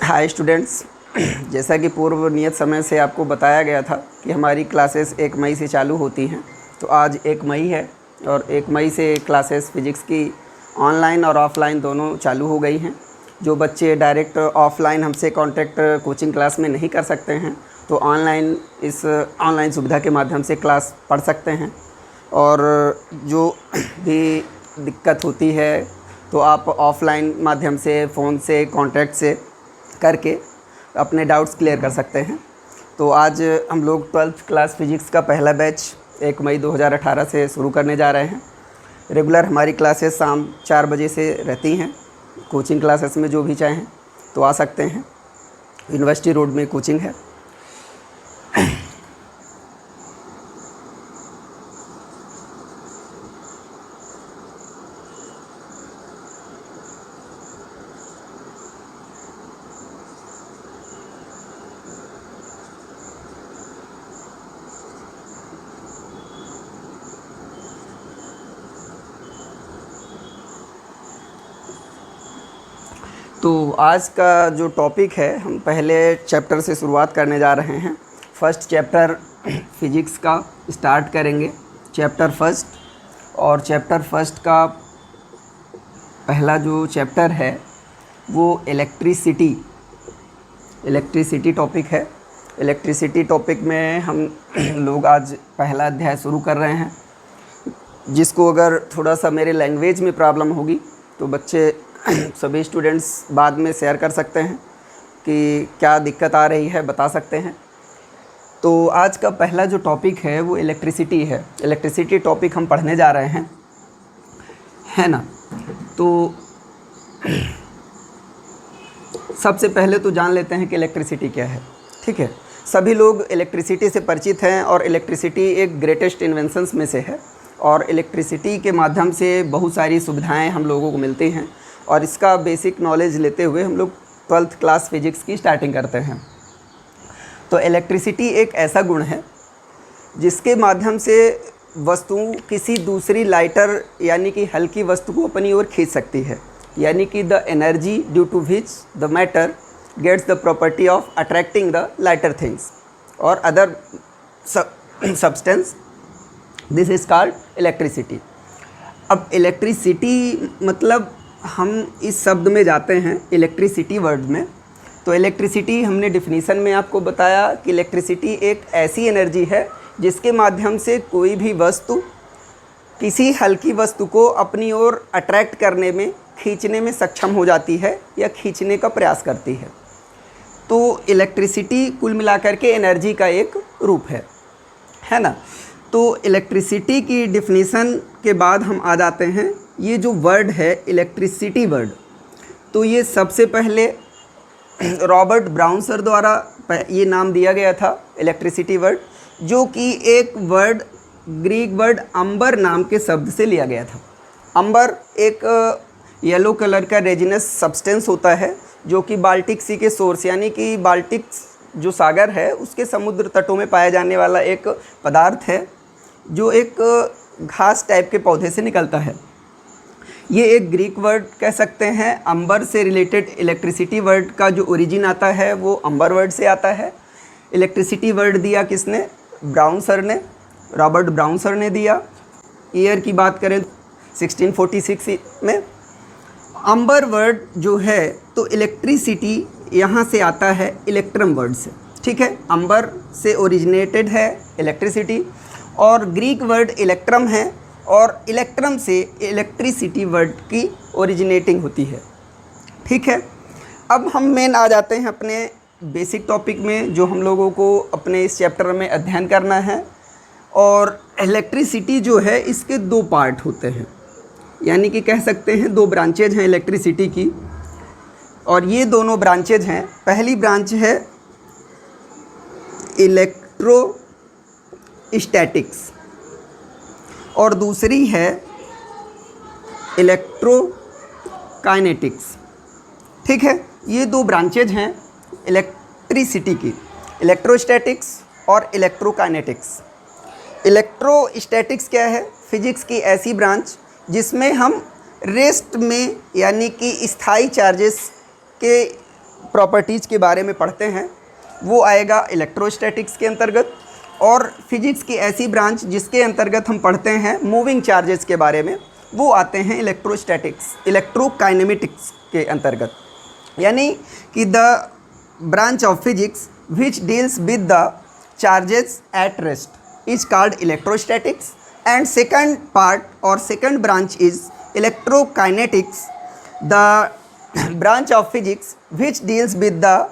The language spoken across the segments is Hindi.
हाय स्टूडेंट्स, जैसा कि पूर्व नियत समय से आपको बताया गया था कि हमारी क्लासेस 1 मई से चालू होती हैं। तो आज 1 मई है और 1 मई से क्लासेस फ़िज़िक्स की ऑनलाइन और ऑफ़लाइन दोनों चालू हो गई हैं। जो बच्चे डायरेक्ट ऑफ़लाइन हमसे कॉन्टैक्ट कोचिंग क्लास में नहीं कर सकते हैं तो ऑनलाइन इस ऑनलाइन सुविधा के माध्यम से क्लास पढ़ सकते हैं। और जो भी दिक्कत होती है तो आप ऑफ़लाइन माध्यम से फ़ोन से कॉन्टैक्ट से करके अपने डाउट्स क्लियर कर सकते हैं। तो आज हम लोग 12th क्लास फ़िज़िक्स का पहला बैच 1 मई 2018 से शुरू करने जा रहे हैं। रेगुलर हमारी क्लासेस शाम 4 बजे से रहती हैं। कोचिंग क्लासेस में जो भी चाहें तो आ सकते हैं। यूनिवर्सिटी रोड में कोचिंग है। तो आज का जो टॉपिक है, हम पहले चैप्टर से शुरुआत करने जा रहे हैं। फर्स्ट चैप्टर फ़िज़िक्स का स्टार्ट करेंगे, चैप्टर फर्स्ट। और चैप्टर फर्स्ट का पहला जो चैप्टर है वो इलेक्ट्रिसिटी टॉपिक है। इलेक्ट्रिसिटी टॉपिक में हम लोग आज पहला अध्याय शुरू कर रहे हैं। जिसको अगर थोड़ा सा मेरे लैंग्वेज में प्रॉब्लम होगी तो बच्चे सभी स्टूडेंट्स बाद में शेयर कर सकते हैं कि क्या दिक्कत आ रही है, बता सकते हैं। तो आज का पहला जो टॉपिक है वो इलेक्ट्रिसिटी है। इलेक्ट्रिसिटी टॉपिक हम पढ़ने जा रहे हैं, है ना। तो सबसे पहले तो जान लेते हैं कि इलेक्ट्रिसिटी क्या है। ठीक है, सभी लोग इलेक्ट्रिसिटी से परिचित हैं और इलेक्ट्रिसिटी एक ग्रेटेस्ट इन्वेंशंस में से है। और इलेक्ट्रिसिटी के माध्यम से बहुत सारी सुविधाएं हम लोगों को मिलती हैं। और इसका बेसिक नॉलेज लेते हुए हम लोग 12th क्लास फ़िज़िक्स की स्टार्टिंग करते हैं। तो इलेक्ट्रिसिटी एक ऐसा गुण है जिसके माध्यम से वस्तु किसी दूसरी लाइटर यानी कि हल्की वस्तु को अपनी ओर खींच सकती है। यानी कि the energy due to which the matter gets the property of attracting the lighter things और other substance, this is called electricity. अब इलेक्ट्रिसिटी मतलब हम इस शब्द में जाते हैं इलेक्ट्रिसिटी वर्ड में। तो इलेक्ट्रिसिटी हमने डिफिनीसन में आपको बताया कि इलेक्ट्रिसिटी एक ऐसी एनर्जी है जिसके माध्यम से कोई भी वस्तु किसी हल्की वस्तु को अपनी ओर अट्रैक्ट करने में, खींचने में सक्षम हो जाती है या खींचने का प्रयास करती है। तो इलेक्ट्रिसिटी कुल मिलाकर के एनर्जी का एक रूप है ना। तो इलेक्ट्रिसिटी की डिफिनीसन के बाद हम आ जाते हैं ये जो वर्ड है इलेक्ट्रिसिटी वर्ड। तो ये सबसे पहले रॉबर्ट ब्राउन सर द्वारा ये नाम दिया गया था इलेक्ट्रिसिटी वर्ड, जो कि एक वर्ड ग्रीक वर्ड अम्बर नाम के शब्द से लिया गया था। अम्बर एक येलो कलर का रेजिनस सब्सटेंस होता है जो कि बाल्टिक सी के सोर्स यानी कि बाल्टिक जो सागर है उसके समुद्र तटों में पाया जाने वाला एक पदार्थ है जो एक घास टाइप के पौधे से निकलता है। ये एक ग्रीक वर्ड कह सकते हैं। अंबर से रिलेटेड इलेक्ट्रिसिटी वर्ड का जो ओरिजिन आता है वो अंबर वर्ड से आता है। इलेक्ट्रिसिटी वर्ड दिया किसने? ब्राउन सर ने, रॉबर्ट ब्राउन सर ने दिया। ईयर की बात करें 1646 में। अंबर वर्ड जो है तो इलेक्ट्रिसिटी यहाँ से आता है इलेक्ट्रम वर्ड से। ठीक है, अंबर से ओरिजिनेटेड है इलेक्ट्रिसिटी और ग्रीक वर्ड इलेक्ट्रम है और इलेक्ट्रम से इलेक्ट्रिसिटी वर्ड की ओरिजिनेटिंग होती है। ठीक है, अब हम मेन आ जाते हैं अपने बेसिक टॉपिक में जो हम लोगों को अपने इस चैप्टर में अध्ययन करना है। और इलेक्ट्रिसिटी जो है इसके 2 पार्ट होते हैं, यानी कि कह सकते हैं 2 ब्रांचेज हैं इलेक्ट्रिसिटी की। और ये दोनों ब्रांचेज हैं, पहली ब्रांच है इलेक्ट्रोस्टैटिक्स और दूसरी है इलेक्ट्रोकाइनेटिक्स। ठीक है, ये 2 ब्रांचेज हैं इलेक्ट्रिसिटी की, इलेक्ट्रोस्टैटिक्स और इलेक्ट्रोकाइनेटिक्स। इलेक्ट्रोस्टैटिक्स क्या है? फिजिक्स की ऐसी ब्रांच जिसमें हम रेस्ट में यानी कि स्थायी चार्जेस के प्रॉपर्टीज़ के बारे में पढ़ते हैं वो आएगा इलेक्ट्रोस्टैटिक्स के अंतर्गत, और फिजिक्स की ऐसी ब्रांच जिसके अंतर्गत हम पढ़ते हैं मूविंग चार्जेस के बारे में, वो आते हैं इलेक्ट्रोकाइनेमेटिक्स के अंतर्गत। यानी कि the branch of physics which deals with the charges at rest is called electrostatics, and second part और second branch is electrokinetics, the branch of physics which deals with the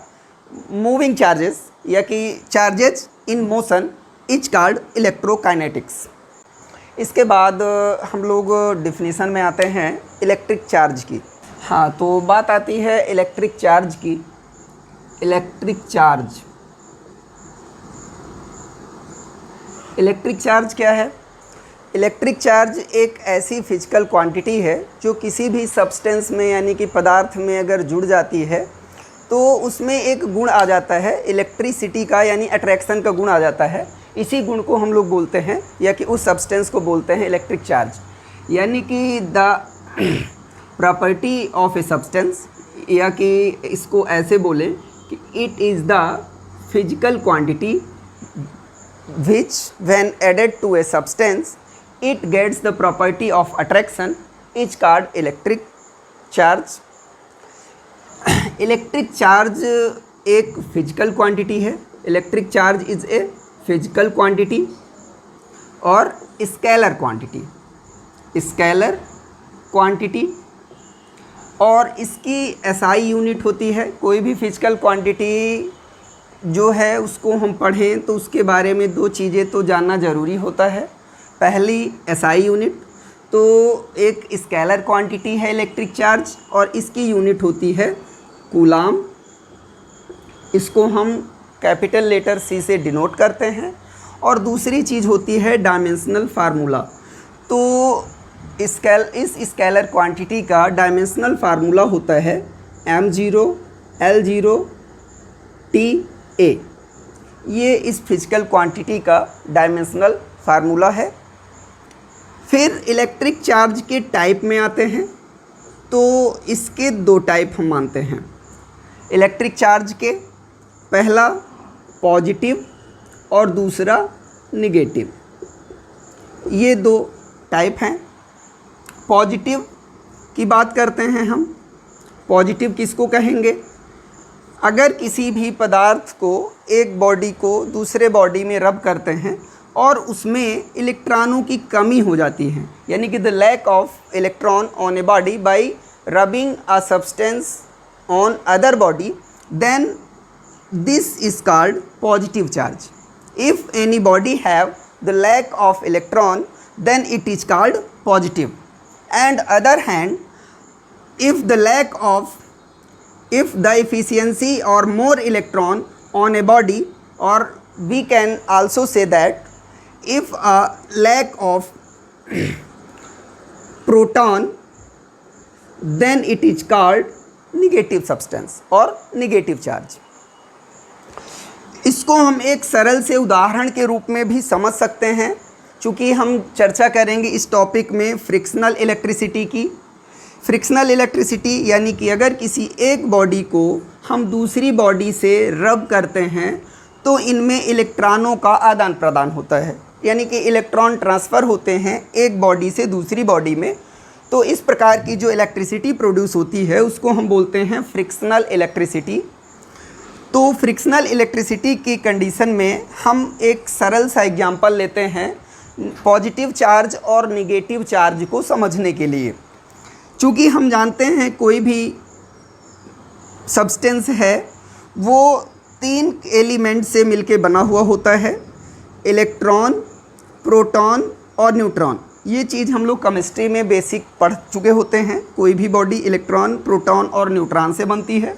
moving charges या कि charges in motion is called electrokinetics. इसके बाद हम लोग डिफिनीसन में आते हैं इलेक्ट्रिक चार्ज की। हाँ, तो बात आती है इलेक्ट्रिक चार्ज की। इलेक्ट्रिक चार्ज क्या है? इलेक्ट्रिक चार्ज एक ऐसी फिजिकल क्वांटिटी है जो किसी भी सब्सटेंस में यानी कि पदार्थ में अगर जुड़ जाती है तो उसमें एक गुण आ जाता है इलेक्ट्रिसिटी का, यानी अट्रैक्शन का गुण आ जाता है। इसी गुण को हम लोग बोलते हैं या कि उस सब्सटेंस को बोलते हैं इलेक्ट्रिक चार्ज। यानी कि the property of a substance, या कि इसको ऐसे बोलें कि it is the physical quantity which when added to a substance it gets the property of attraction is called electric charge. Electric charge एक फिजिकल क्वांटिटी है। Electric charge is a physical quantity और स्केलर क्वांटिटी, और इसकी एसआई यूनिट होती है। कोई भी फिजिकल क्वांटिटी जो है उसको हम पढ़ें तो उसके बारे में दो चीज़ें तो जानना ज़रूरी होता है। पहली एसआई यूनिट, तो एक स्केलर क्वांटिटी है इलेक्ट्रिक चार्ज और इसकी यूनिट होती है कूलाम। इसको हम कैपिटल लेटर सी से डिनोट करते हैं। और दूसरी चीज़ होती है डायमेंशनल फार्मूला। तो इस स्केलर क्वांटिटी का डायमेंशनल फार्मूला होता है m0 L0 TA। ये इस फिजिकल क्वांटिटी का डायमेंशनल फार्मूला है। फिर इलेक्ट्रिक चार्ज के टाइप में आते हैं, तो इसके दो टाइप हम मानते हैं इलेक्ट्रिक चार्ज के। पहला पॉजिटिव और दूसरा निगेटिव, ये दो टाइप हैं। पॉजिटिव की बात करते हैं हम। पॉजिटिव किसको कहेंगे? अगर किसी भी पदार्थ को, एक बॉडी को दूसरे बॉडी में रब करते हैं और उसमें इलेक्ट्रॉनों की कमी हो जाती है, यानी कि the lack of electron on a body by rubbing a substance on other body, then this is called positive charge. If any body have the lack of electron, then it is called positive. And other hand, if the efficiency or more electron on a body, or we can also say that if a lack of proton, then it is called negative substance और निगेटिव चार्ज। इसको हम एक सरल से उदाहरण के रूप में भी समझ सकते हैं, चूँकि हम चर्चा करेंगे इस टॉपिक में फ्रिक्शनल इलेक्ट्रिसिटी की। फ्रिक्शनल इलेक्ट्रिसिटी यानी कि अगर किसी एक बॉडी को हम दूसरी बॉडी से रब करते हैं तो इनमें इलेक्ट्रॉनों का आदान प्रदान होता है, यानी कि इलेक्ट्रॉन ट्रांसफ़र होते हैं एक बॉडी से दूसरी बॉडी में। तो इस प्रकार की जो इलेक्ट्रिसिटी प्रोड्यूस होती है उसको हम बोलते हैं फ्रिक्शनल इलेक्ट्रिसिटी। तो फ्रिक्शनल इलेक्ट्रिसिटी की कंडीशन में हम एक सरल सा एग्जांपल लेते हैं पॉजिटिव चार्ज और निगेटिव चार्ज को समझने के लिए। चूँकि हम जानते हैं कोई भी सब्सटेंस है वो तीन एलिमेंट से मिलके बना हुआ होता है, इलेक्ट्रॉन, प्रोटॉन और न्यूट्रॉन। ये चीज़ हम लोग केमिस्ट्री में बेसिक पढ़ चुके होते हैं। कोई भी बॉडी इलेक्ट्रॉन, प्रोटॉन और न्यूट्रॉन से बनती है।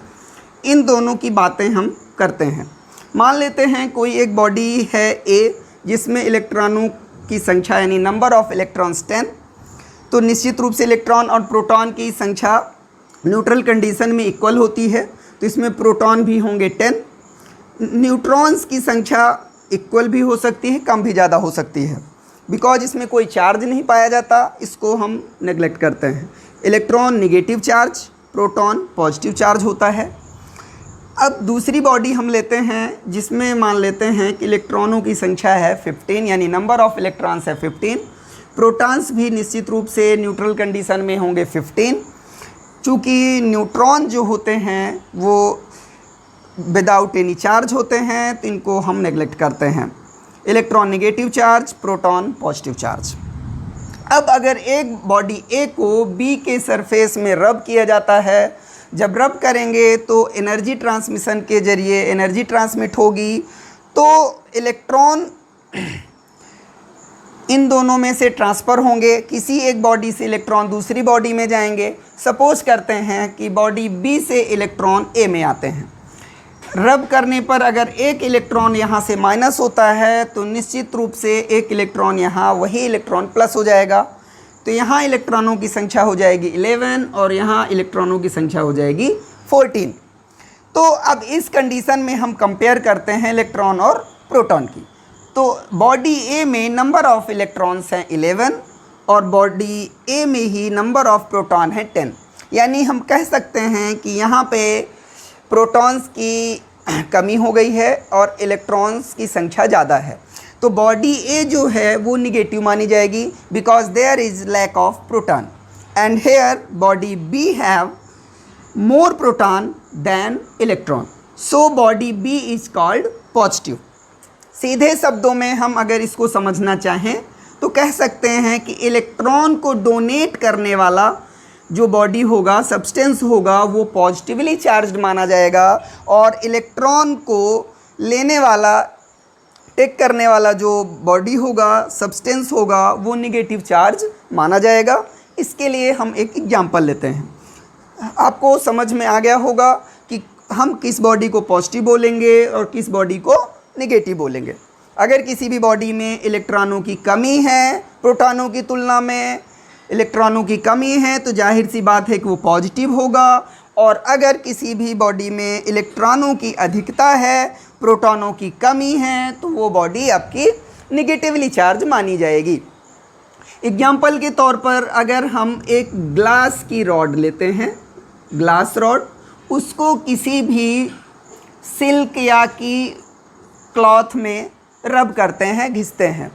इन दोनों की बातें हम करते हैं। मान लेते हैं कोई एक बॉडी है A जिसमें इलेक्ट्रॉनों की संख्या यानी नंबर ऑफ इलेक्ट्रॉन्स 10। तो निश्चित रूप से इलेक्ट्रॉन और प्रोटॉन की संख्या न्यूट्रल कंडीशन में इक्वल होती है, तो इसमें प्रोटॉन भी होंगे 10। न्यूट्रॉन्स की संख्या इक्वल भी हो सकती है, कम भी ज़्यादा हो सकती है, बिकॉज इसमें कोई चार्ज नहीं पाया जाता, इसको हम नेगलेक्ट करते हैं। Electron negative charge, proton positive charge होता है। अब दूसरी बॉडी हम लेते हैं जिसमें मान लेते हैं कि इलेक्ट्रॉनों की संख्या है 15, यानी नंबर ऑफ इलेक्ट्रॉन्स है 15। प्रोटॉन्स भी निश्चित रूप से न्यूट्रल कंडीशन में होंगे 15, चूँकि न्यूट्रॉन जो होते हैं वो विदाउट एनी चार्ज होते हैं, तो इनको हम नेगलेक्ट करते हैं। Electron negative charge, proton positive charge. अब अगर एक बॉडी ए को बी के सरफेस में रब किया जाता है, जब रब करेंगे तो एनर्जी ट्रांसमिशन के ज़रिए एनर्जी ट्रांसमिट होगी, तो इलेक्ट्रॉन इन दोनों में से ट्रांसफ़र होंगे। किसी एक बॉडी से इलेक्ट्रॉन दूसरी बॉडी में जाएंगे। सपोज करते हैं कि बॉडी बी से इलेक्ट्रॉन ए में आते हैं। रब करने पर अगर एक इलेक्ट्रॉन यहाँ से माइनस होता है तो निश्चित रूप से एक इलेक्ट्रॉन यहाँ वही इलेक्ट्रॉन प्लस हो जाएगा। तो यहाँ इलेक्ट्रॉनों की संख्या हो जाएगी 11 और यहाँ इलेक्ट्रॉनों की संख्या हो जाएगी 14। तो अब इस कंडीशन में हम कंपेयर करते हैं इलेक्ट्रॉन और प्रोटॉन की। तो बॉडी ए में नंबर ऑफ़ इलेक्ट्रॉन्स हैं 11 और बॉडी ए में ही नंबर ऑफ़ प्रोटॉन है 10। यानी हम कह सकते हैं कि यहाँ पे प्रोटॉन्स की कमी हो गई है और इलेक्ट्रॉन्स की संख्या ज़्यादा है। तो बॉडी ए जो है वो निगेटिव मानी जाएगी because there is lack of proton, and here body B have more proton than electron, so body B is called positive. सीधे शब्दों में हम अगर इसको समझना चाहें तो कह सकते हैं कि इलेक्ट्रॉन को डोनेट करने वाला जो बॉडी होगा, सब्सटेंस होगा, वो पॉजिटिवली चार्ज्ड माना जाएगा, और इलेक्ट्रॉन को लेने वाला, टेक करने वाला जो बॉडी होगा, सब्सटेंस होगा, वो निगेटिव चार्ज माना जाएगा। इसके लिए हम एक एग्जांपल लेते हैं। आपको समझ में आ गया होगा कि हम किस बॉडी को पॉजिटिव बोलेंगे और किस बॉडी को निगेटिव बोलेंगे। अगर किसी भी बॉडी में इलेक्ट्रॉनों की कमी है, प्रोटॉनों की तुलना में इलेक्ट्रॉनों की कमी है, तो जाहिर सी बात है कि वो पॉजिटिव होगा। और अगर किसी भी बॉडी में इलेक्ट्रॉनों की अधिकता है, प्रोटॉनों की कमी है, तो वो बॉडी आपकी निगेटिवली चार्ज मानी जाएगी। एग्जाम्पल के तौर पर अगर हम एक ग्लास की रॉड लेते हैं, ग्लास रॉड, उसको किसी भी सिल्क या की क्लॉथ में रब करते हैं, घिसते हैं,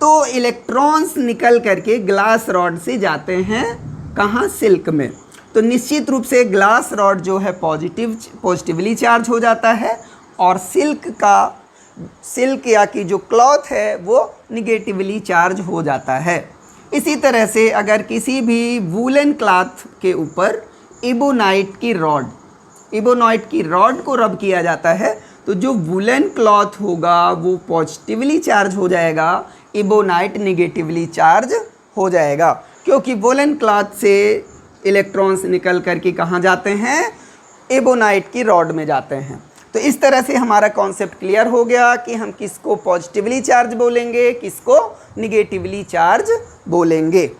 तो इलेक्ट्रॉन्स निकल करके ग्लास रॉड से जाते हैं कहाँ, सिल्क में। तो निश्चित रूप से ग्लास रॉड जो है पॉजिटिवली चार्ज हो जाता है और सिल्क या की जो क्लॉथ है वो निगेटिवली चार्ज हो जाता है। इसी तरह से अगर किसी भी वूलन क्लॉथ के ऊपर इबोनाइट की रॉड को रब किया जाता है, तो जो वूलन क्लॉथ होगा वो पॉजिटिवली चार्ज हो जाएगा, इबोनाइट निगेटिवली चार्ज हो जाएगा, क्योंकि वूलन क्लॉथ से इलेक्ट्रॉन्स निकल करके कहाँ जाते हैं, इबोनाइट की रॉड में जाते हैं। तो इस तरह से हमारा कॉन्सेप्ट क्लियर हो गया कि हम किसको पॉजिटिवली चार्ज बोलेंगे, किसको निगेटिवली चार्ज बोलेंगे।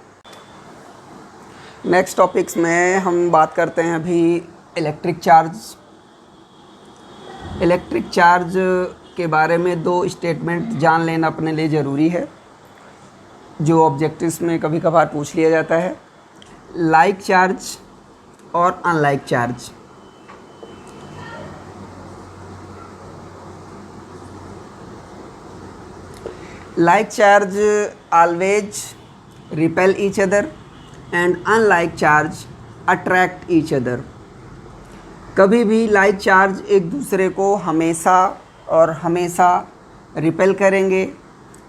नेक्स्ट टॉपिक्स में हम बात करते हैं अभी इलेक्ट्रिक चार्ज के बारे में। दो स्टेटमेंट जान लेना अपने लिए ज़रूरी है, जो ऑब्जेक्टिव्स में कभी कभार पूछ लिया जाता है। लाइक चार्ज और unlike charge. Like charge always repel each other and unlike charge attract each other। कभी भी लाइक चार्ज एक दूसरे को हमेशा रिपेल करेंगे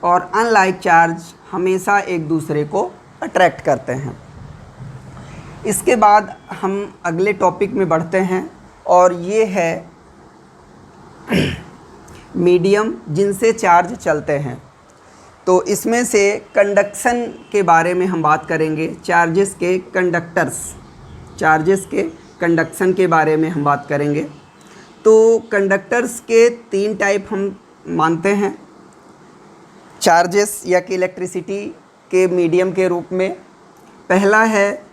और अनलाइक चार्ज हमेशा एक दूसरे को अट्रैक्ट करते हैं। इसके बाद हम अगले टॉपिक में बढ़ते हैं और ये है मीडियम जिनसे चार्ज चलते हैं। तो इसमें से कंडक्शन के बारे में हम बात करेंगे, चार्जेस के कंडक्शन के बारे में हम बात करेंगे। तो कंडक्टर्स के 3 टाइप हम मानते हैं चार्जेस या कि इलेक्ट्रिसिटी के मीडियम के रूप में। पहला है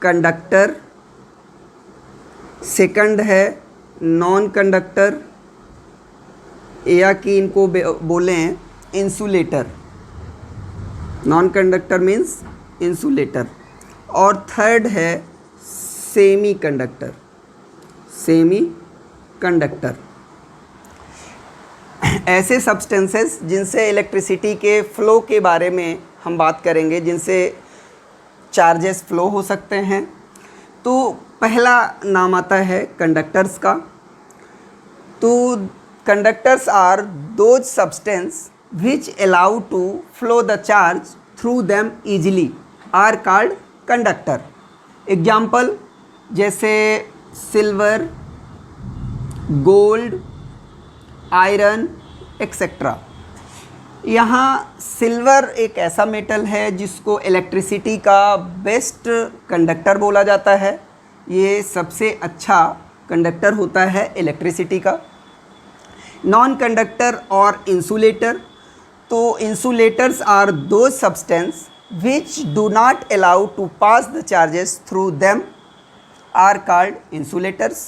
कंडक्टर, सेकंड है नॉन कंडक्टर या कि इनको बोलें insulator. Non conductor means insulator. और थर्ड है सेमी कंडक्टर। ऐसे सब्सटेंसेस जिनसे इलेक्ट्रिसिटी के फ़्लो के बारे में हम बात करेंगे, जिनसे चार्जेस फ़्लो हो सकते हैं। तो पहला नाम आता है कंडक्टर्स का। तो conductors are those substance which allow to flow the charge through them easily are called conductor. Example जैसे सिल्वर, गोल्ड, आयरन एक्सेट्रा। यहाँ सिल्वर एक ऐसा मेटल है जिसको इलेक्ट्रिसिटी का बेस्ट कंडक्टर बोला जाता है। ये सबसे अच्छा कंडक्टर होता है इलेक्ट्रिसिटी का। नॉन कंडक्टर और इंसुलेटर, तो insulators are those substance which do not allow to pass the charges through them are called insulators.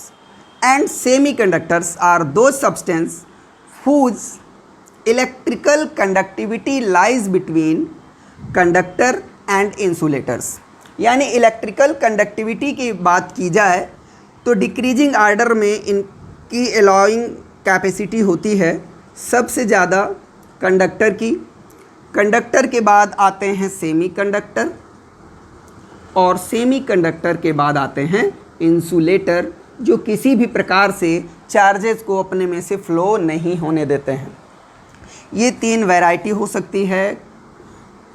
And semi conductors are those substance whose electrical conductivity lies between conductor and insulators। यानी इलेक्ट्रिकल कंडक्टिविटी की बात की जाए तो डिक्रीजिंग आर्डर में इनकी अलाउइंग कैपेसिटी होती है सबसे ज़्यादा कंडक्टर की। कंडक्टर के बाद आते हैं सेमी कंडक्टर, और सेमी कंडक्टर के बाद आते हैं इंसुलेटर, जो किसी भी प्रकार से चार्जेस को अपने में से फ़्लो नहीं होने देते हैं। ये तीन वैरायटी हो सकती है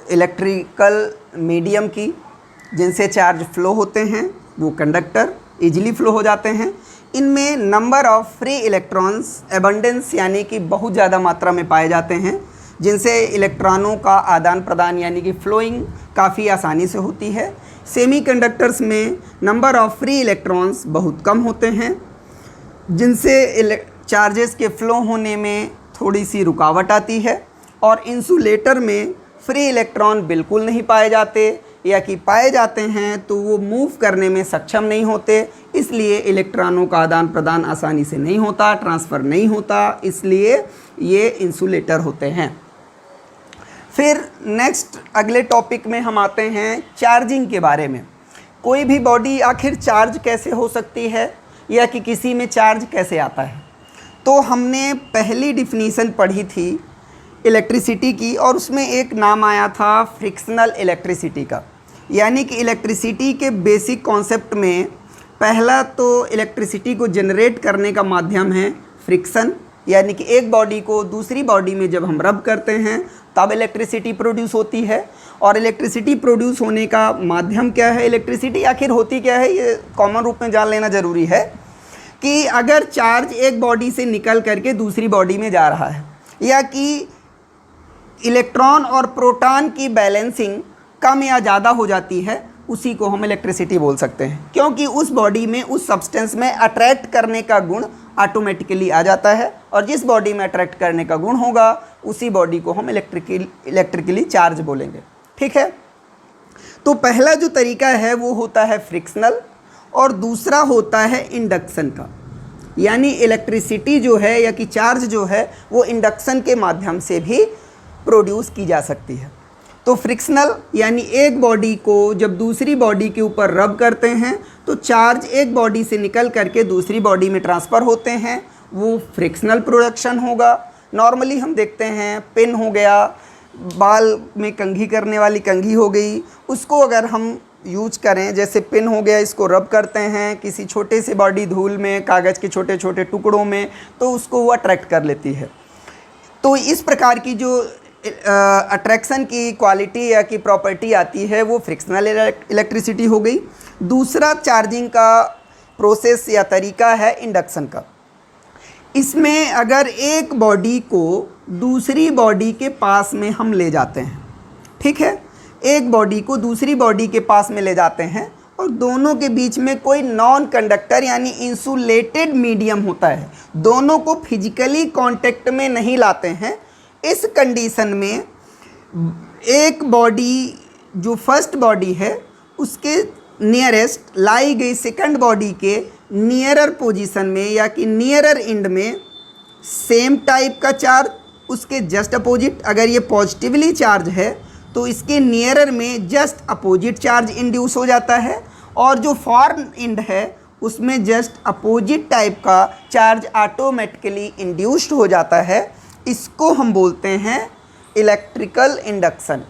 इलेक्ट्रिकल मीडियम की, जिनसे चार्ज फ़्लो होते हैं, वो कंडक्टर इजीली फ़्लो हो जाते हैं। इनमें number of free electrons abundance यानी कि बहुत ज़्यादा मात्रा में पाए जाते हैं, जिनसे इलेक्ट्रॉनों का आदान प्रदान यानी कि फ्लोइंग काफ़ी आसानी से होती है। सेमी कंडक्टर्स में नंबर ऑफ़ फ्री इलेक्ट्रॉन्स बहुत कम होते हैं, जिनसे चार्जेस के फ़्लो होने में थोड़ी सी रुकावट आती है। और इंसुलेटर में फ्री इलेक्ट्रॉन बिल्कुल नहीं पाए जाते, या कि पाए जाते हैं तो वो मूव करने में सक्षम नहीं होते, इसलिए इलेक्ट्रॉनों का आदान प्रदान आसानी से नहीं होता, ट्रांसफ़र नहीं होता, इसलिए ये इंसुलेटर होते हैं। फिर नेक्स्ट अगले टॉपिक में हम आते हैं चार्जिंग के बारे में। कोई भी बॉडी आखिर चार्ज कैसे हो सकती है, या कि किसी में चार्ज कैसे आता है। तो हमने पहली डिफिनीसन पढ़ी थी इलेक्ट्रिसिटी की, और उसमें एक नाम आया था फ्रिक्शनल इलेक्ट्रिसिटी का। यानी कि इलेक्ट्रिसिटी के बेसिक कॉन्सेप्ट में पहला तो इलेक्ट्रिसिटी को जनरेट करने का माध्यम है फ्रिक्शन, यानी कि एक बॉडी को दूसरी बॉडी में जब हम रब करते हैं तब इलेक्ट्रिसिटी प्रोड्यूस होती है। और इलेक्ट्रिसिटी प्रोड्यूस होने का माध्यम क्या है, इलेक्ट्रिसिटी आखिर होती क्या है, ये कॉमन रूप में जान लेना ज़रूरी है कि अगर चार्ज एक बॉडी से निकल करके दूसरी बॉडी में जा रहा है, या कि इलेक्ट्रॉन और प्रोटॉन की बैलेंसिंग कम या ज़्यादा हो जाती है, उसी को हम इलेक्ट्रिसिटी बोल सकते हैं। क्योंकि उस बॉडी में, उस सब्सटेंस में अट्रैक्ट करने का गुण ऑटोमेटिकली आ जाता है, और जिस बॉडी में अट्रैक्ट करने का गुण होगा उसी बॉडी को हम इलेक्ट्रिकली चार्ज बोलेंगे। ठीक है, तो पहला जो तरीका है वो होता है फ्रिक्शनल, और दूसरा होता है इंडक्शन का। यानी इलेक्ट्रिसिटी जो है या कि चार्ज जो है वो इंडक्शन के माध्यम से भी प्रोड्यूस की जा सकती है। तो फ्रिक्शनल यानी एक बॉडी को जब दूसरी बॉडी के ऊपर रब करते हैं तो चार्ज एक बॉडी से निकल करके दूसरी बॉडी में ट्रांसफ़र होते हैं, वो फ्रिक्शनल प्रोडक्शन होगा। नॉर्मली हम देखते हैं पेन हो गया, बाल में कंघी करने वाली कंघी हो गई, उसको अगर हम यूज करें, जैसे पेन हो गया, इसको रब करते हैं किसी छोटे से बॉडी धूल में, कागज़ के छोटे छोटे टुकड़ों में, तो उसको वो अट्रैक्ट कर लेती है। तो इस प्रकार की जो अट्रैक्शन की क्वालिटी या की प्रॉपर्टी आती है वो फ्रिक्शनल इलेक्ट्रिसिटी हो गई। दूसरा चार्जिंग का प्रोसेस या तरीका है इंडक्शन का। इसमें अगर एक बॉडी को दूसरी बॉडी के पास में हम ले जाते हैं, ठीक है, एक बॉडी को दूसरी बॉडी के पास में ले जाते हैं और दोनों के बीच में कोई नॉन कंडक्टर यानी इंसुलेटेड मीडियम होता है, दोनों को फिजिकली कांटेक्ट में नहीं लाते हैं, इस कंडीशन में एक बॉडी जो फर्स्ट बॉडी है उसके नियरेस्ट लाई गई सेकंड बॉडी के नियरर पोजीशन में या कि नियरर एंड में सेम टाइप का चार्ज, उसके जस्ट अपोजिट, अगर ये पॉजिटिवली चार्ज है तो इसके नियरर में जस्ट अपोजिट चार्ज इंड्यूस हो जाता है, और जो फॉर एंड है उसमें जस्ट अपोजिट टाइप का चार्ज ऑटोमेटिकली इंड्यूस्ड हो जाता है, इसको हम बोलते हैं इलेक्ट्रिकल इंडक्शन।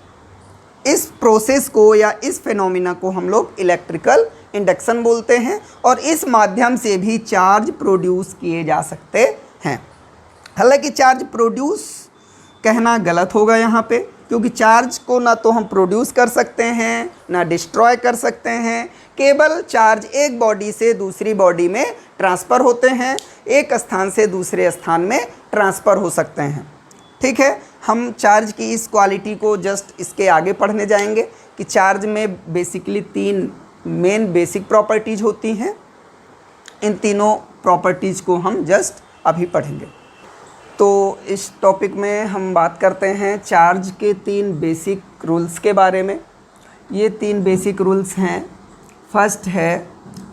इस प्रोसेस को या इस फिनोमिना को हम लोग इलेक्ट्रिकल इंडक्शन बोलते हैं और इस माध्यम से भी चार्ज प्रोड्यूस किए जा सकते हैं। हालांकि चार्ज प्रोड्यूस कहना गलत होगा यहाँ पे, क्योंकि चार्ज को ना तो हम प्रोड्यूस कर सकते हैं ना डिस्ट्रॉय कर सकते हैं। केवल चार्ज एक बॉडी से दूसरी बॉडी में ट्रांसफ़र होते हैं, एक स्थान से दूसरे स्थान में ट्रांसफ़र हो सकते हैं। ठीक है, हम चार्ज की इस क्वालिटी को जस्ट इसके आगे पढ़ने जाएंगे कि चार्ज में बेसिकली 3 मेन बेसिक प्रॉपर्टीज़ होती हैं। इन तीनों प्रॉपर्टीज़ को हम जस्ट अभी पढ़ेंगे। तो इस टॉपिक में हम बात करते हैं चार्ज के 3 बेसिक रूल्स के बारे में। ये 3 बेसिक रूल्स हैं। फर्स्ट है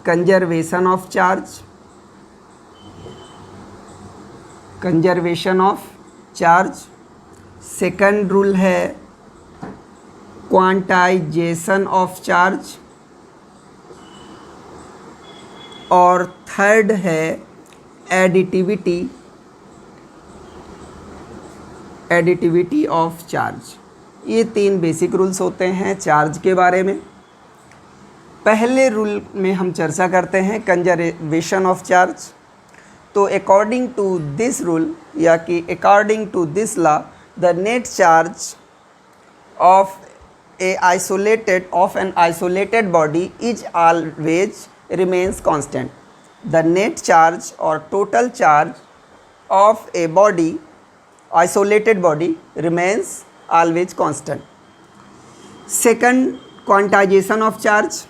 conservation of charge, conservation of charge. Second rule है क्वांटाइजेशन ऑफ चार्ज और थर्ड है एडिटिविटी, एडिटिविटी ऑफ चार्ज। ये 3 बेसिक रूल्स होते हैं चार्ज के बारे में। पहले रूल में हम चर्चा करते हैं कंजर्वेशन ऑफ चार्ज। तो अकॉर्डिंग टू दिस रूल या कि according to this law, the net charge of an isolated body is always remains constant. The net charge or total charge of a body, isolated body, remains always constant. Second, quantization of charge.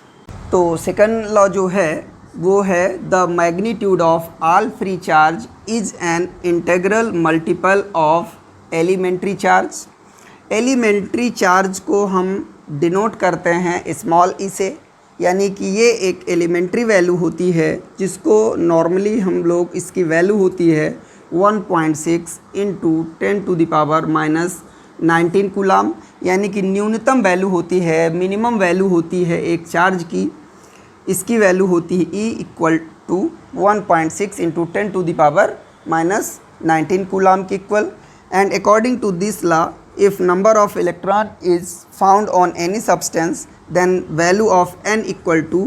तो सेकंड लॉ जो है वो है the magnitude of all free charge is an integral multiple of elementary charge. Elementary charge को हम डिनोट करते हैं स्मॉल ई से, यानी कि ये एक एलिमेंट्री वैल्यू होती है जिसको नॉर्मली हम लोग इसकी वैल्यू होती है 1.6 × 10⁻⁻19 कूलाम, यानी कि न्यूनतम वैल्यू होती है, मिनिमम वैल्यू होती है एक चार्ज की। इसकी वैल्यू होती है E = 1.6 × 10⁻⁻19 कूलाम की equal. And according to this law, if number of electron is found on any substance, then value of n equal to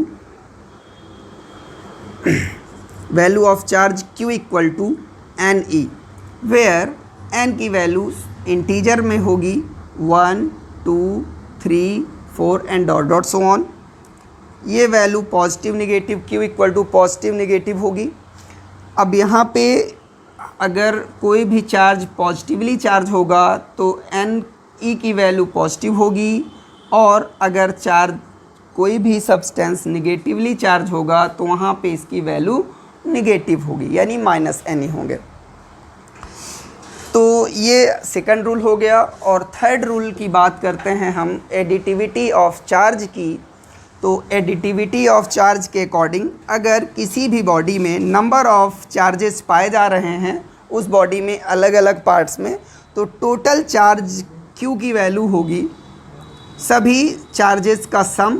value of charge q equal to ne, where n की वैल्यूज इंटीजर में होगी 1, 2, 3, 4 and dot dot so on. ये value positive negative q equal to positive negative होगी। अब यहाँ पे अगर कोई भी चार्ज पॉजिटिवली चार्ज होगा तो एन ई की वैल्यू पॉजिटिव होगी, और अगर चार्ज कोई भी सब्सटेंस निगेटिवली चार्ज होगा तो वहाँ पे इसकी वैल्यू निगेटिव होगी, यानी -n ही होंगे। तो ये सेकंड रूल हो गया। और थर्ड रूल की बात करते हैं हम एडिटिविटी ऑफ चार्ज की। तो एडिटिविटी ऑफ चार्ज के अकॉर्डिंग अगर किसी भी बॉडी में नंबर ऑफ चार्जेस पाए जा रहे हैं उस बॉडी में अलग अलग पार्ट्स में, तो टोटल चार्ज Q की वैल्यू होगी सभी चार्जेस का सम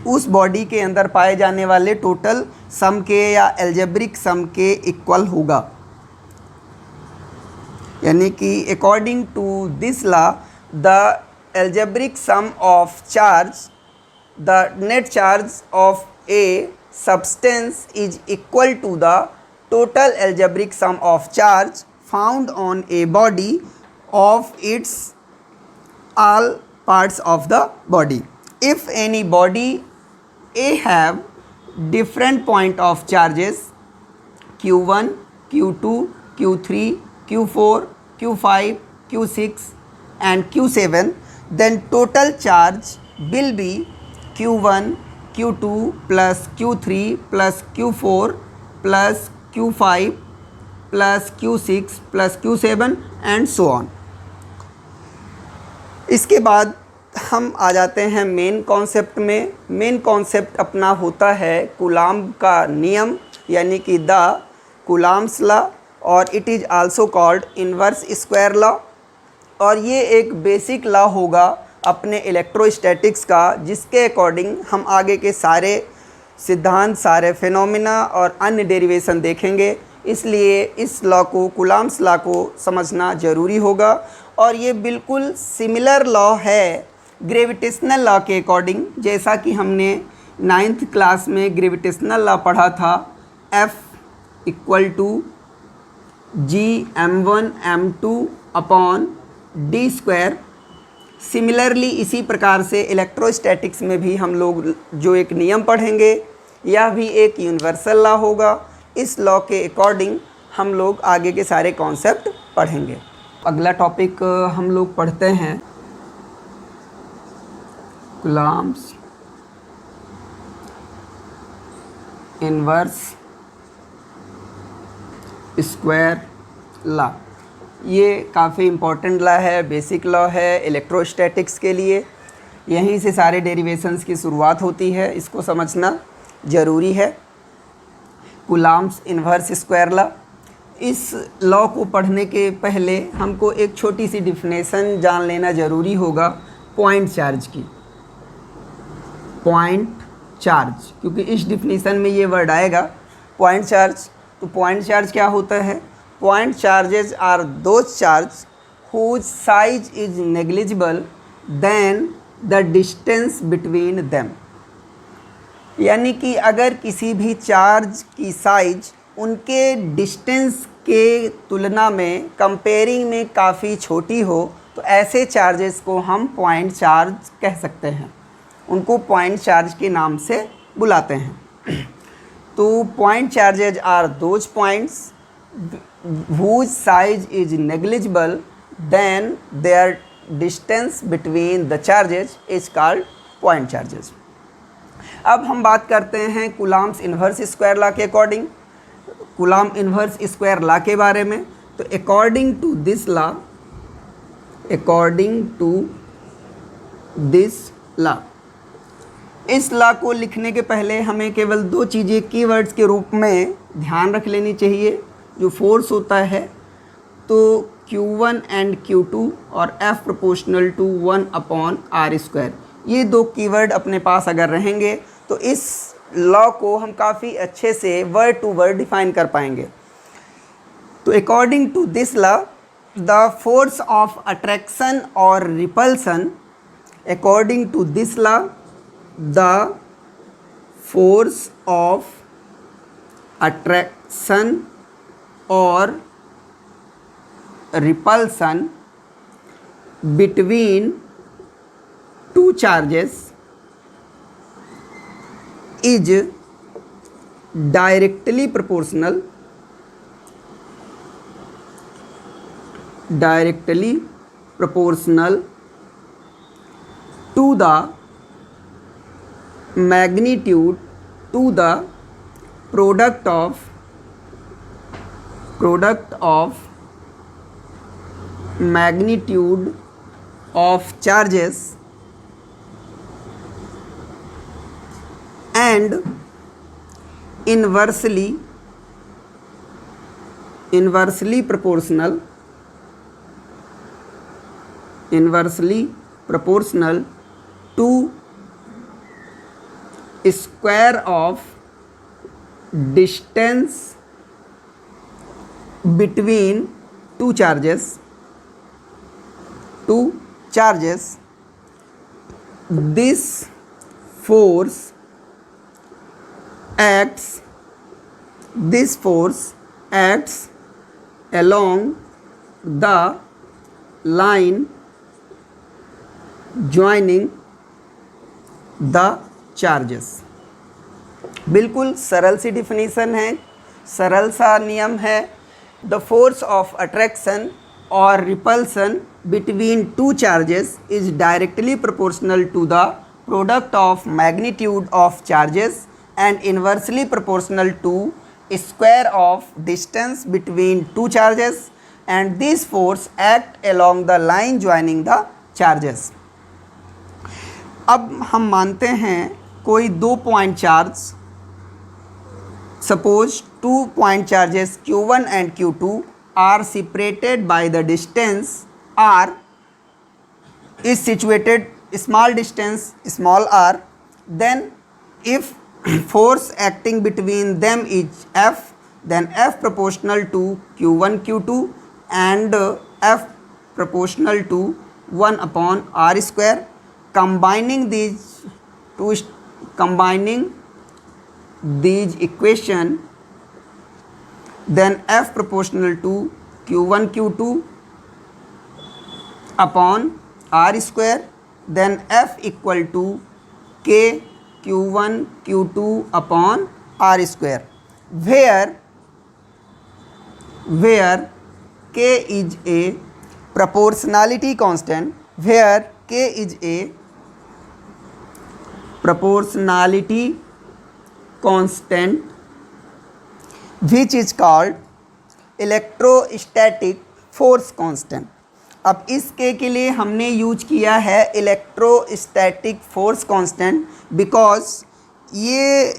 उस बॉडी के अंदर पाए जाने वाले टोटल सम के या एल्जेब्रिक सम के इक्वल होगा। यानी कि according to this law, the algebraic sum of charge, the net charge of a substance is equal to the total algebraic sum of charge found on a body of its all parts of the body. If any body A have different point of charges Q1, Q2, Q3, Q4, Q5, Q6 and Q7, then total charge will be Q1 Q2 plus Q3 plus Q4 plus Q5 plus Q6 plus Q7 and so on। इसके बाद हम आ जाते हैं मेन कॉन्सेप्ट में। मेन कॉन्सेप्ट अपना होता है कूलाम्ब का नियम, यानी कि द कूलाम्ब्स लॉ, और it is also called inverse square law. और ये एक बेसिक लॉ होगा अपने इलेक्ट्रोस्टैटिक्स का, जिसके अकॉर्डिंग हम आगे के सारे सिद्धांत, सारे फिनोमिना और अन्य डेरिवेशन देखेंगे। इसलिए इस लॉ को, कूलॉम्स लॉ को समझना ज़रूरी होगा। और ये बिल्कुल सिमिलर लॉ है ग्रेविटेशनल लॉ के अकॉर्डिंग, जैसा कि हमने 9th क्लास में ग्रेविटेशनल लॉ पढ़ा था, F = gm1m2/d²। सिमिलरली इसी प्रकार से इलेक्ट्रोस्टैटिक्स में भी हम लोग जो एक नियम पढ़ेंगे, यह भी एक यूनिवर्सल लॉ होगा। इस लॉ के अकॉर्डिंग हम लोग आगे के सारे कॉन्सेप्ट पढ़ेंगे। अगला टॉपिक हम लोग पढ़ते हैं कूलॉम्स इनवर्स स्क्वायर लॉ। ये काफ़ी इम्पोर्टेंट लॉ है, बेसिक लॉ है इलेक्ट्रोस्टैटिक्स के लिए। यहीं से सारे डेरिवेशंस की शुरुआत होती है, इसको समझना ज़रूरी है। कूलॉम्स इनवर्स स्क्वायर लॉ, इस लॉ को पढ़ने के पहले हमको एक छोटी सी डिफिनेशन जान लेना ज़रूरी होगा पॉइंट चार्ज की। पॉइंट चार्ज, क्योंकि इस डिफिनेशन में ये वर्ड आएगा पॉइंट चार्ज। तो पॉइंट चार्ज क्या होता है? Point charges are those charge whose size is negligible than the distance between them. यानी कि अगर किसी भी चार्ज की साइज उनके डिस्टेंस के तुलना में, कंपेयरिंग में काफ़ी छोटी हो, तो ऐसे चार्जेस को हम पॉइंट चार्ज कह सकते हैं, उनको पॉइंट चार्ज के नाम से बुलाते हैं। तो point charges are those points whose size is negligible then their distance between the charges is called point charges। अब हम बात करते हैं कूलॉम्स इन्वर्स स्क्वायर लॉ के according, Coulomb inverse square law के बारे में। तो अकॉर्डिंग टू दिस लॉ, इस लॉ को लिखने के पहले हमें केवल दो चीज़ें कीवर्ड्स के रूप में ध्यान रख लेनी चाहिए। जो फोर्स होता है तो Q1 एंड Q2 और F प्रोपोर्शनल टू 1/r²। ये दो कीवर्ड अपने पास अगर रहेंगे तो इस लॉ को हम काफ़ी अच्छे से वर्ड टू वर्ड डिफाइन कर पाएंगे। तो according to this law, the force of attraction और repulsion, according to this law the force of attraction और repulsion between two charges is directly proportional to the magnitude to the product of magnitude of charges and inversely proportional to square of distance between two charges, this force acts along the line joining the charges। बिल्कुल सरल सी डिफिनीसन है, सरल सा नियम है। The force of attraction or repulsion between two charges is directly proportional to the product of magnitude of charges and inversely proportional to square of distance between two charges, and this force act along the line joining the charges। अब हम मानते हैं कोई दो point charge, suppose 2 point charges Q1 and Q2 are separated by the distance r is situated small distance small r, then if force acting between them is F, then F proportional to Q1 Q2 and F proportional to 1 upon R square. Combining these equation, then F proportional to Q1 Q2 upon R square, then F equal to K Q1 Q2 upon R square, where K is a proportionality constant, where K is a proportionality constant which is called electrostatic force constant. अब इस के लिए हमने यूज किया है इलेक्ट्रोस्टैटिक फोर्स कांस्टेंट बिकॉज ये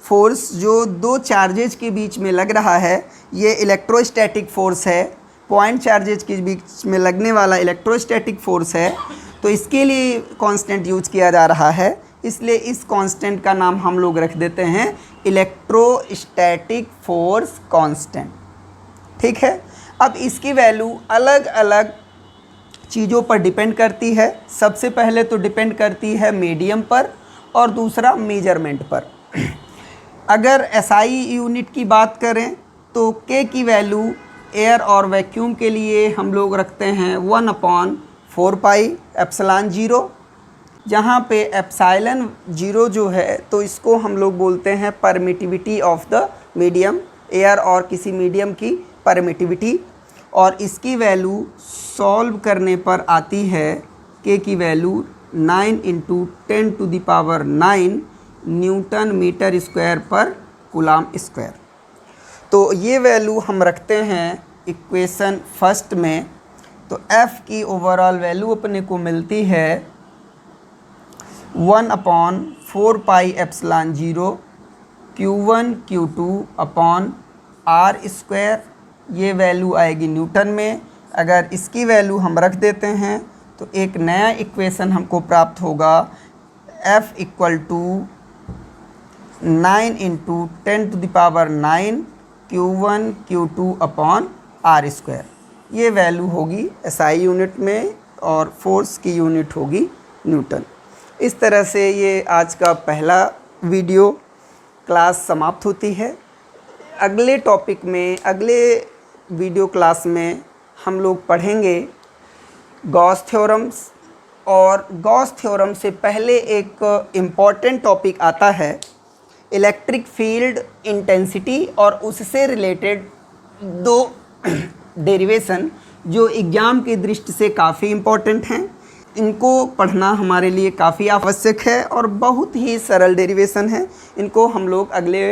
फोर्स जो दो चार्जेज के बीच में लग रहा है ये इलेक्ट्रोस्टैटिक फोर्स है, पॉइंट चार्जेज के बीच में लगने वाला इलेक्ट्रोस्टैटिक फोर्स है, तो इसके लिए कांस्टेंट यूज किया जा रहा है। इसलिए इस कांस्टेंट का नाम हम लोग रख देते हैं इलेक्ट्रोस्टैटिक फोर्स कांस्टेंट। ठीक है, अब इसकी वैल्यू अलग अलग चीज़ों पर डिपेंड करती है। सबसे पहले तो डिपेंड करती है मीडियम पर और दूसरा मेजरमेंट पर। अगर एसआई यूनिट की बात करें तो के की वैल्यू एयर और वैक्यूम के लिए हम लोग रखते हैं 1/4 पाई एप्सिलॉन 0, जहाँ पे एप्सिलॉन 0 जो है तो इसको हम लोग बोलते हैं permittivity of the medium, air और किसी मीडियम की परमिटिविटी, और इसकी वैल्यू सॉल्व करने पर आती है के की वैल्यू 9 × 10⁹ न्यूटन मीटर स्क्वायर पर कूलम स्क्वायर। तो ये वैल्यू हम रखते हैं इक्वेशन फर्स्ट में। तो F की ओवरऑल वैल्यू अपने को मिलती है 1/4 pi epsilon 0 Q1 Q2 upon R square. ये वैल्यू आएगी न्यूटन में। अगर इसकी वैल्यू हम रख देते हैं तो एक नया इक्वेशन हमको प्राप्त होगा F equal to 9 × 10⁹ Q1 Q2 upon R square. ये वैल्यू होगी एसआई यूनिट में और फोर्स की यूनिट होगी न्यूटन। इस तरह से ये आज का पहला वीडियो क्लास समाप्त होती है। अगले टॉपिक में, अगले वीडियो क्लास में हम लोग पढ़ेंगे गॉस थ्योरम्स, और गॉस थ्योरम से पहले एक इम्पॉर्टेंट टॉपिक आता है इलेक्ट्रिक फील्ड इंटेंसिटी, और उससे रिलेटेड दो डेरिवेशन जो एग्ज़ाम की दृष्टि से काफ़ी इम्पॉर्टेंट हैं। इनको पढ़ना हमारे लिए काफ़ी आवश्यक है और बहुत ही सरल डेरिवेशन है। इनको हम लोग अगले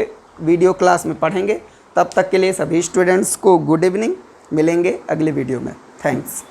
वीडियो क्लास में पढ़ेंगे। तब तक के लिए सभी स्टूडेंट्स को गुड इवनिंग। मिलेंगे अगले वीडियो में। थैंक्स।